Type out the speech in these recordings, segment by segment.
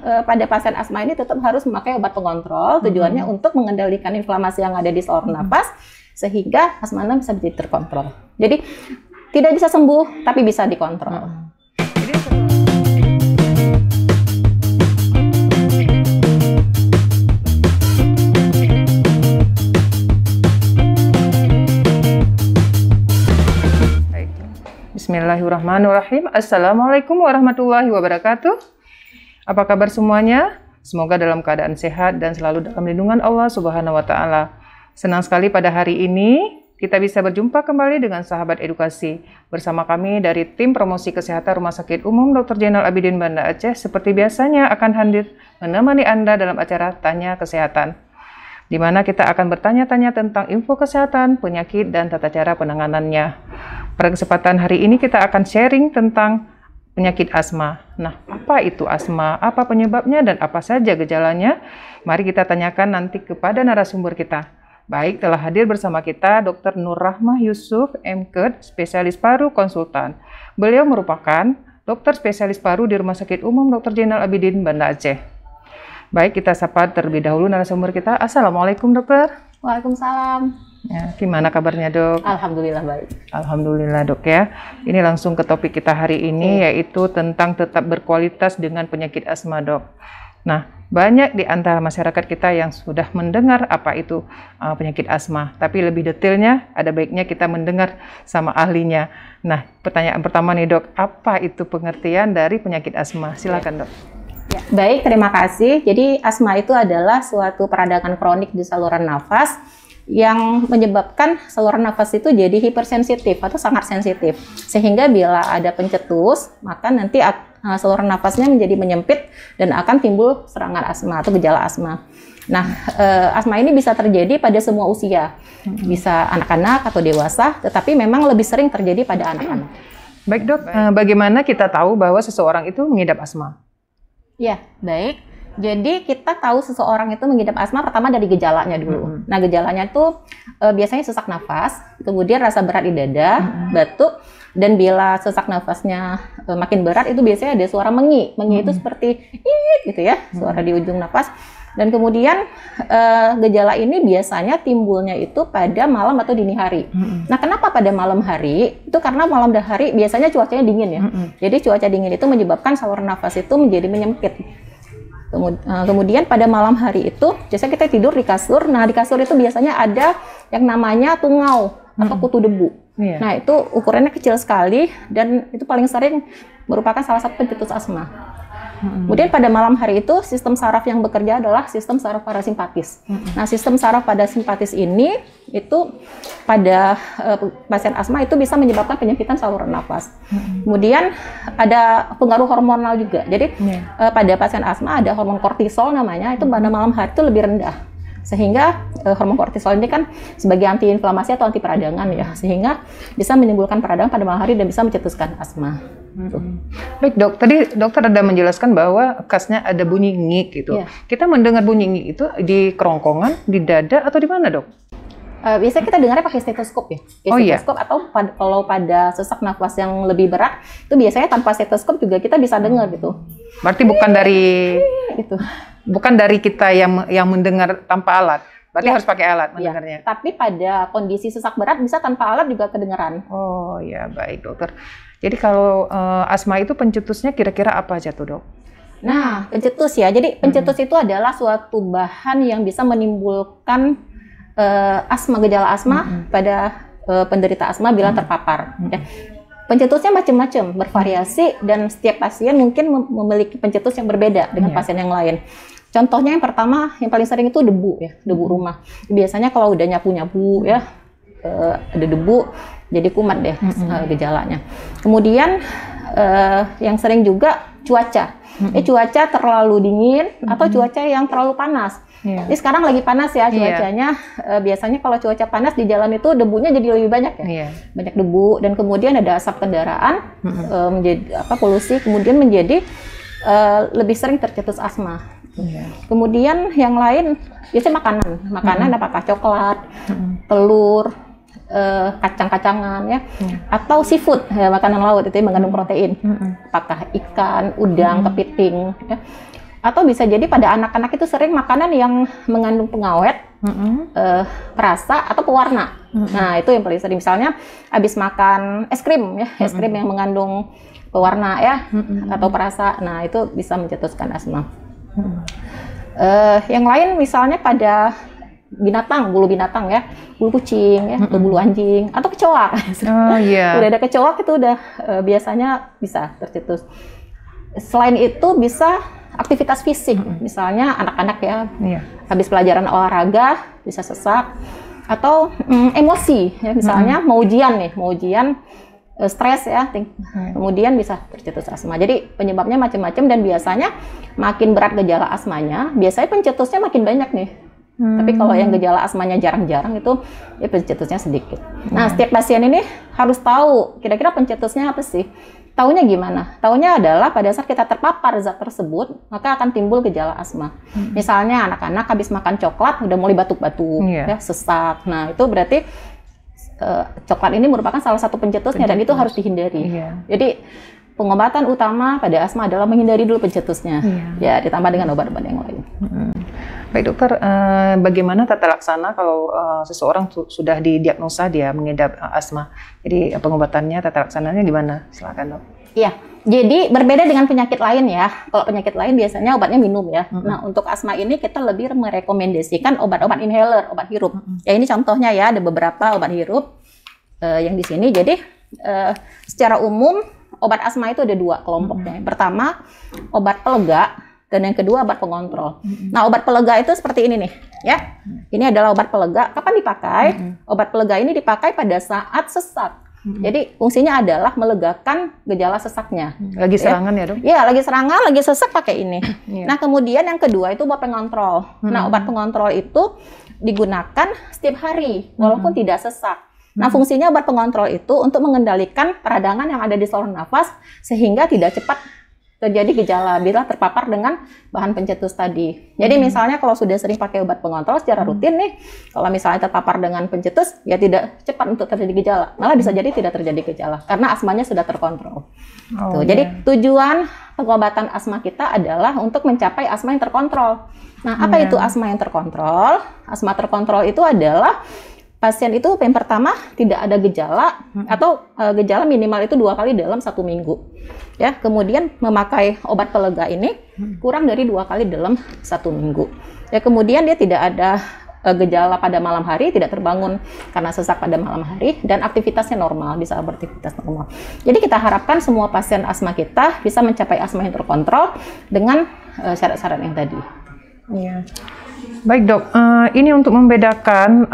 pada pasien asma ini tetap harus memakai obat pengontrol. Tujuannya untuk mengendalikan inflamasi yang ada di saluran nafas sehingga asma Anda bisa jadi terkontrol. Jadi tidak bisa sembuh tapi bisa dikontrol. Bismillahirrahmanirrahim. Assalamualaikum warahmatullahi wabarakatuh. Apa kabar semuanya? Semoga dalam keadaan sehat dan selalu dalam lindungan Allah Subhanahu wa Ta'ala. Senang sekali pada hari ini kita bisa berjumpa kembali dengan sahabat edukasi. Bersama kami dari tim promosi kesehatan Rumah Sakit Umum Dr. Zainal Abidin Banda Aceh, seperti biasanya akan hadir menemani Anda dalam acara Tanya Kesehatan, di mana kita akan bertanya-tanya tentang info kesehatan, penyakit, dan tata cara penanganannya. Pada kesempatan hari ini kita akan sharing tentang penyakit asma. Nah, apa itu asma? Apa penyebabnya dan apa saja gejalanya? Mari kita tanyakan nanti kepada narasumber kita. Baik, telah hadir bersama kita Dr. Nur Rahmah Yusuf, MKed, spesialis paru konsultan. Beliau merupakan dokter spesialis paru di Rumah Sakit Umum Dr. Zainal Abidin Banda Aceh. Baik, kita sapa terlebih dahulu narasumber kita. Assalamualaikum dokter. Waalaikumsalam. Ya, gimana kabarnya dok? Alhamdulillah baik. Alhamdulillah dok ya. Ini langsung ke topik kita hari ini, yaitu tentang tetap berkualitas dengan penyakit asma dok. Nah, banyak di antara masyarakat kita yang sudah mendengar apa itu penyakit asma. Tapi lebih detailnya ada baiknya kita mendengar sama ahlinya. Nah, pertanyaan pertama nih dok, apa itu pengertian dari penyakit asma? Silakan dok. Ya, baik, terima kasih. Jadi asma itu adalah suatu peradangan kronik di saluran nafas yang menyebabkan saluran nafas itu jadi hipersensitif atau sangat sensitif. Sehingga bila ada pencetus, maka nanti saluran nafasnya menjadi menyempit dan akan timbul serangan asma atau gejala asma. Nah, asma ini bisa terjadi pada semua usia. Bisa anak-anak atau dewasa, tetapi memang lebih sering terjadi pada anak-anak. Baik dok, bagaimana kita tahu bahwa seseorang itu mengidap asma? Ya, baik. Jadi kita tahu seseorang itu mengidap asma pertama dari gejalanya dulu. Nah, gejalanya itu biasanya sesak nafas, kemudian rasa berat di dada, batuk, dan bila sesak nafasnya makin berat itu biasanya ada suara mengi. Mengi itu seperti gitu ya, suara di ujung nafas. Dan kemudian gejala ini biasanya timbulnya itu pada malam atau dini hari. Nah, kenapa pada malam hari? Itu karena malam dan hari biasanya cuacanya dingin ya. Jadi cuaca dingin itu menyebabkan saluran nafas itu menjadi menyempit. Kemudian pada malam hari itu biasanya kita tidur di kasur. Nah, di kasur itu biasanya ada yang namanya tungau atau kutu debu. Nah, itu ukurannya kecil sekali dan itu paling sering merupakan salah satu pencetus asma. Kemudian pada malam hari itu sistem saraf yang bekerja adalah sistem saraf parasimpatis. Nah, sistem saraf parasimpatis ini itu pada pasien asma itu bisa menyebabkan penyempitan saluran nafas. Kemudian ada pengaruh hormonal juga. Jadi pada pasien asma ada hormon kortisol namanya, itu pada malam hari itu lebih rendah. Sehingga hormon kortisol ini kan sebagai antiinflamasi atau anti peradangan ya, sehingga bisa menimbulkan peradangan pada malam hari dan bisa mencetuskan asma. Baik dok, tadi dokter ada menjelaskan bahwa khasnya ada bunyi ngik gitu. Kita mendengar bunyi ngik itu di kerongkongan, di dada atau di mana dok? Biasanya kita dengarnya pakai stetoskop ya. Stetoskop atau kalau pada sesak nafas yang lebih berat itu biasanya tanpa stetoskop juga kita bisa dengar gitu. Berarti bukan dari gitu. Bukan dari kita yang mendengar tanpa alat. Berarti harus pakai alat mendengarnya. Tapi pada kondisi sesak berat bisa tanpa alat juga kedengaran. Oh ya, baik dokter. Jadi kalau asma itu pencetusnya kira-kira apa aja tuh dok? Nah, pencetus ya. Jadi pencetus itu adalah suatu bahan yang bisa menimbulkan asma, gejala asma pada penderita asma bila terpapar. Ya. Pencetusnya macam-macam, bervariasi, dan setiap pasien mungkin memiliki pencetus yang berbeda dengan pasien yang lain. Contohnya yang pertama, yang paling sering itu debu ya, debu rumah. Biasanya kalau udah nyapu-nyapu ya, ada debu, jadi kumat deh gejalanya. Kemudian yang sering juga cuaca. Cuaca terlalu dingin atau cuaca yang terlalu panas. Ini sekarang lagi panas ya cuacanya. Biasanya kalau cuaca panas di jalan itu debunya jadi lebih banyak ya. Banyak debu, dan kemudian ada asap kendaraan, menjadi polusi, kemudian menjadi lebih sering tercetus asma. Kemudian yang lain biasanya makanan apakah coklat, telur, kacang-kacangan ya, atau seafood ya, makanan laut itu yang mengandung protein, apakah ikan, udang, kepiting ya. Atau bisa jadi pada anak-anak itu sering makanan yang mengandung pengawet, perasa atau pewarna. Nah, itu yang paling sering. Misalnya habis makan es krim ya, es krim yang mengandung pewarna ya, atau perasa. Nah, itu bisa mencetuskan asma. Yang lain misalnya pada binatang, bulu binatang ya, bulu kucing ya, atau bulu anjing, atau kecoak. Udah ada kecoak itu udah biasanya bisa tercetus. Selain itu bisa aktivitas fisik, misalnya anak-anak ya, habis pelajaran olahraga bisa sesak, atau emosi ya, misalnya mau ujian stres ya, kemudian bisa tercetus asma. Jadi penyebabnya macam-macam dan biasanya makin berat gejala asmanya, biasanya pencetusnya makin banyak nih. Tapi kalau yang gejala asmanya jarang-jarang itu ya pencetusnya sedikit. Nah, setiap pasien ini harus tahu kira-kira pencetusnya apa sih. Taunya gimana? Taunya adalah pada saat kita terpapar zat tersebut, maka akan timbul gejala asma. Misalnya anak-anak habis makan coklat udah mulai batuk-batuk, ya, sesak. Nah, itu berarti coklat ini merupakan salah satu pencetusnya dan itu harus dihindari. Jadi pengobatan utama pada asma adalah menghindari dulu pencetusnya. Ya, ditambah dengan obat-obat yang lain. Baik dokter, bagaimana tata laksana kalau seseorang sudah didiagnosa dia mengidap asma? Jadi pengobatannya, tata laksananya gimana? Silakan dok. Iya, jadi berbeda dengan penyakit lain ya. Kalau penyakit lain biasanya obatnya minum ya. Nah, untuk asma ini kita lebih merekomendasikan obat-obat inhaler, obat hirup. Ya ini contohnya ya, ada beberapa obat hirup yang di sini. Jadi secara umum obat asma itu ada dua kelompoknya. Pertama, obat pelega. Dan yang kedua obat pengontrol. Nah, obat pelega itu seperti ini nih, ya. Ini adalah obat pelega. Kapan dipakai? Obat pelega ini dipakai pada saat sesak. Jadi fungsinya adalah melegakan gejala sesaknya. Lagi serangan ya dok? Iya, lagi serangan, lagi sesak pakai ini. Nah, kemudian yang kedua itu obat pengontrol. Nah, obat pengontrol itu digunakan setiap hari, walaupun tidak sesak. Nah, fungsinya obat pengontrol itu untuk mengendalikan peradangan yang ada di saluran nafas sehingga tidak cepat terjadi gejala bila terpapar dengan bahan pencetus tadi. Jadi misalnya kalau sudah sering pakai obat pengontrol secara rutin nih, kalau misalnya terpapar dengan pencetus, ya tidak cepat untuk terjadi gejala. Malah bisa jadi tidak terjadi gejala karena asmanya sudah terkontrol. Jadi tujuan pengobatan asma kita adalah untuk mencapai asma yang terkontrol. Nah, apa itu asma yang terkontrol? Asma terkontrol itu adalah pasien itu yang pertama tidak ada gejala atau gejala minimal itu 2 kali dalam 1 minggu. Ya, kemudian memakai obat pelega ini kurang dari 2 kali dalam 1 minggu. Ya, kemudian dia tidak ada gejala pada malam hari, tidak terbangun karena sesak pada malam hari dan aktivitasnya normal, bisa beraktivitas normal. Jadi kita harapkan semua pasien asma kita bisa mencapai asma yang terkontrol dengan syarat-syarat yang tadi. Iya. Baik dok, ini untuk membedakan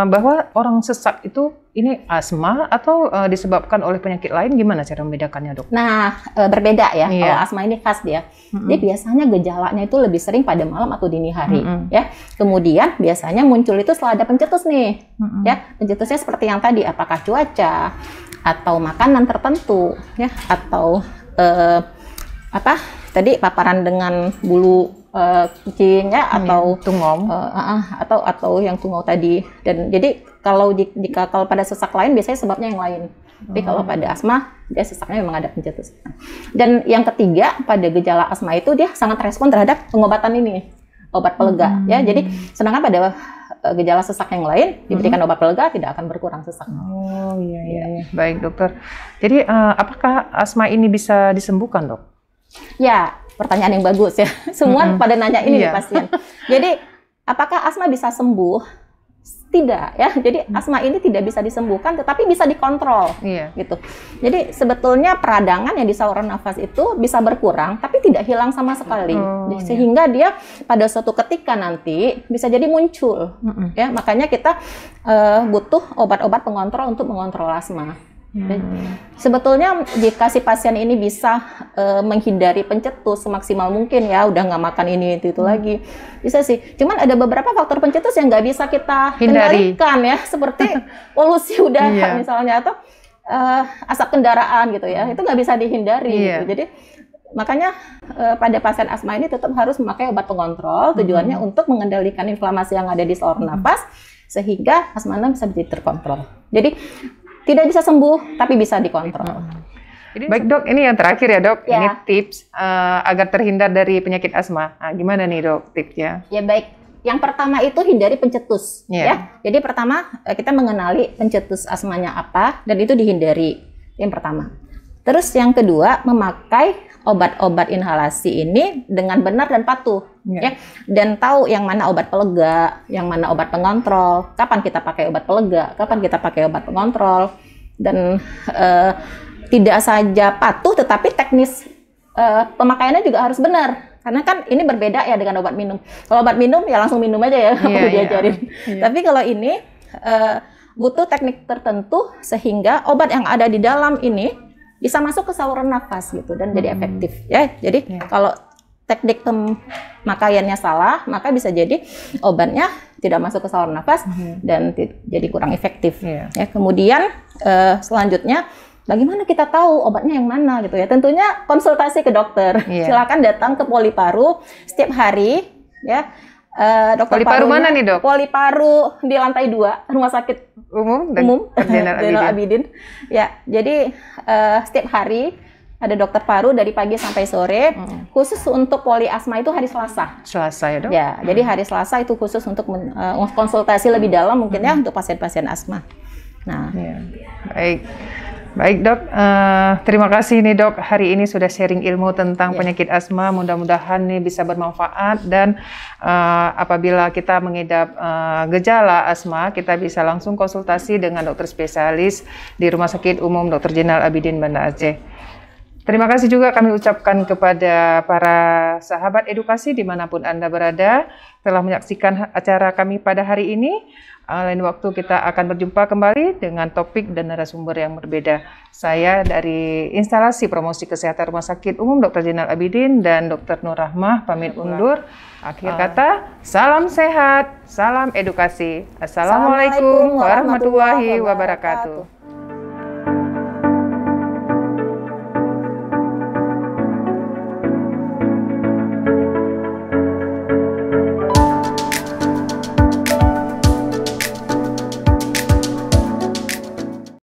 bahwa orang sesak itu ini asma atau disebabkan oleh penyakit lain, gimana cara membedakannya dok? Nah, berbeda ya. Kalau asma ini khas dia. Jadi biasanya gejalanya itu lebih sering pada malam atau dini hari, ya. Kemudian biasanya muncul itu setelah ada pencetus nih, ya. Pencetusnya seperti yang tadi, apakah cuaca atau makanan tertentu, ya, atau apa? Tadi paparan dengan bulu kucing ya, atau tungau atau yang tungau tadi. Dan jadi kalau pada sesak lain biasanya sebabnya yang lain. Tapi kalau pada asma dia sesaknya memang ada pencetus. Dan yang ketiga, pada gejala asma itu dia sangat respon terhadap pengobatan ini, obat pelega ya. Jadi sedangkan pada gejala sesak yang lain diberikan obat pelega tidak akan berkurang sesak. Oh iya. Baik dokter. Jadi apakah asma ini bisa disembuhkan dok? Ya, pertanyaan yang bagus ya. Semua pada nanya ini nih pasien. Jadi, apakah asma bisa sembuh? Tidak ya. Jadi asma ini tidak bisa disembuhkan, tetapi bisa dikontrol. Gitu. Jadi sebetulnya peradangan yang di saluran nafas itu bisa berkurang, tapi tidak hilang sama sekali. Sehingga dia pada suatu ketika nanti bisa jadi muncul. Ya, makanya kita butuh obat-obat pengontrol untuk mengontrol asma. Sebetulnya jika si pasien ini bisa menghindari pencetus semaksimal mungkin ya, udah nggak makan ini itu lagi, bisa sih. Cuman ada beberapa faktor pencetus yang nggak bisa kita kendalikan ya, seperti polusi udara misalnya, atau asap kendaraan gitu ya, itu nggak bisa dihindari. Gitu. Jadi makanya pada pasien asma ini tetap harus memakai obat pengontrol, tujuannya untuk mengendalikan inflamasi yang ada di saluran nafas sehingga asmanya bisa terkontrol. Jadi tidak bisa sembuh, tapi bisa dikontrol. Baik dok, ini yang terakhir ya dok. Ya. Ini tips agar terhindar dari penyakit asma. Nah, gimana nih dok tipsnya? Ya baik. Yang pertama itu hindari pencetus, Iya. ya. Jadi pertama kita mengenali pencetus asmanya apa dan itu dihindari. Yang pertama. Terus yang kedua memakai obat-obat inhalasi ini dengan benar dan patuh, Iya. ya. Dan tahu yang mana obat pelega, yang mana obat pengontrol, kapan kita pakai obat pelega, kapan kita pakai obat pengontrol, dan tidak saja patuh tetapi teknis pemakaiannya juga harus benar. Karena kan ini berbeda ya dengan obat minum. Kalau obat minum ya langsung minum aja ya, perlu diajarin. Iya. Tapi kalau ini butuh teknik tertentu sehingga obat yang ada di dalam ini bisa masuk ke saluran nafas gitu dan jadi efektif ya. Jadi kalau teknik pemakaiannya salah, maka bisa jadi obatnya tidak masuk ke saluran nafas dan jadi kurang efektif. Iya. Ya, kemudian selanjutnya bagaimana kita tahu obatnya yang mana gitu ya? Tentunya konsultasi ke dokter. Iya. Silakan datang ke Poliparu setiap hari ya. Dokter Poliparu parunya- mana nih, Dok? Poliparu di lantai 2 Rumah Sakit Umum Zainal Abidin. Abidin. Ya, jadi setiap hari ada dokter paru dari pagi sampai sore. Khusus untuk poli asma itu hari Selasa. Selasa ya dok? Ya, jadi hari Selasa itu khusus untuk konsultasi lebih dalam mungkin ya untuk pasien-pasien asma. Nah, Ya. Baik dok, terima kasih nih dok, hari ini sudah sharing ilmu tentang penyakit asma, mudah-mudahan nih bisa bermanfaat dan apabila kita mengidap gejala asma, kita bisa langsung konsultasi dengan dokter spesialis di Rumah Sakit Umum Dr. Zainal Abidin Banda Aceh. Terima kasih juga kami ucapkan kepada para sahabat edukasi dimanapun Anda berada telah menyaksikan acara kami pada hari ini. Lain waktu kita akan berjumpa kembali dengan topik dan narasumber yang berbeda. Saya dari Instalasi Promosi Kesehatan Rumah Sakit Umum Dr. Zainal Abidin dan Dr. Nur Rahmah pamit undur. Akhir kata, salam sehat, salam edukasi. Assalamualaikum warahmatullahi wabarakatuh.